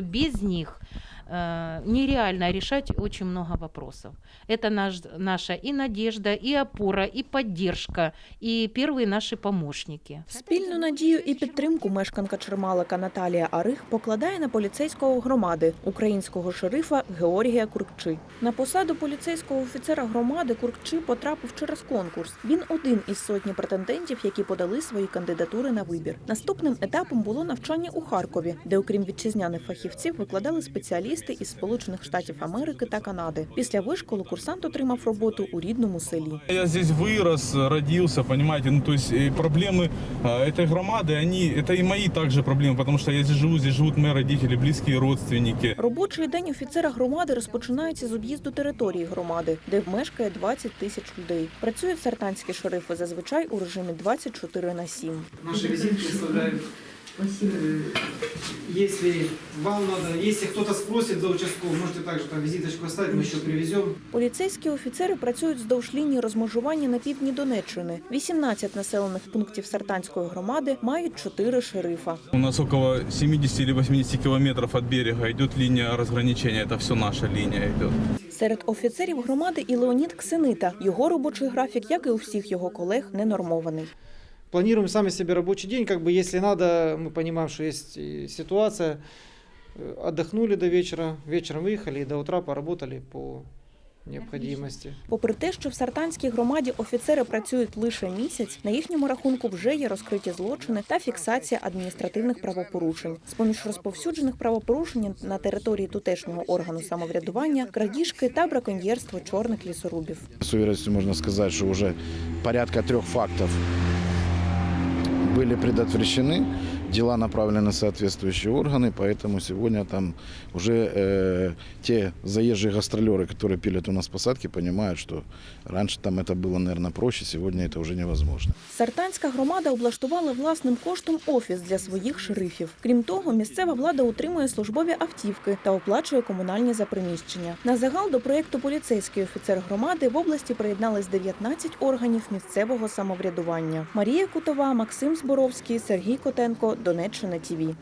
Без них нереально решать очень много вопросов. Это наша и надежда, и опора, и поддержка, и первые наши помощники. Спільну надію і підтримку мешканка Чермалика Наталія Арих покладає на поліцейського громади, українського шерифа Георгія Куркчи. На посаду поліцейського офіцера громади Куркчи потрапив через конкурс. Він один із сотні претендентів, які подали свої кандидатури на вибір. Наступним етапом було навчання у Харкові, де окрім вітчизняних фахівців викладали спеціалісти із Сполучених Штатів Америки та Канади. Після вишколу курсант отримав роботу у рідному селі. Я здесь вырос, родился, понимаете, ну то есть проблемы этой громады, это и мои также проблемы, потому что я здесь живут мои родители, близкие родственники. Робочий день офіцера громади розпочинається з об'їзду території громади, де мешкає 20 тисяч людей. Працюють сартанські шерифи зазвичай у режимі 24/7. Наши визитки представляют. Если вам надо, если кто-то спросит за участковый, можете также там визиточку оставить, мы еще привезем. Поліцейські офіцери працюють вздовж лінії розмежування на півдні Донеччини. 18 населених пунктів сартанської громади мають 4 шерифа. У нас около 70 или 80 километров от берега идет линия разграничения, это все наша линия идет. Серед офіцерів громади і Леонід Ксенита. Його робочий графік, як і у всіх його колег, ненормований. Планируем сами себе рабочий день, если надо, мы понимаем, что есть ситуация, отдохнули до вечера, вечером выехали и до утра поработали по необходимості. Попри те, що в сартанській громаді офіцери працюють лише місяць, на їхньому рахунку вже є розкриті злочини та фіксація адміністративних правопорушень. З-поміж розповсюджених правопорушень на території тутешнього органу самоврядування – крадіжки та браконьєрство чорних лісорубів. С уверенностью можно сказать, что уже порядка 3 фактов были предотвращены, дела направлены на соответствующие органы, поэтому сегодня там уже те заезжие гастролеры, которые пилят у нас посадки, понимают, что раньше там это было, наверное, проще, сегодня это уже невозможно. Сартанська громада облаштувала власним коштом офіс для своїх шерифів. Крім того, місцева влада утримує службові автівки та оплачує комунальні за приміщення. На загал до проєкту «Поліцейський офіцер громади» в області приєднались 19 органів місцевого самоврядування. Марія Кутова, Максим Зборовський, Сергій Котенко, Донеччина ТІВІ.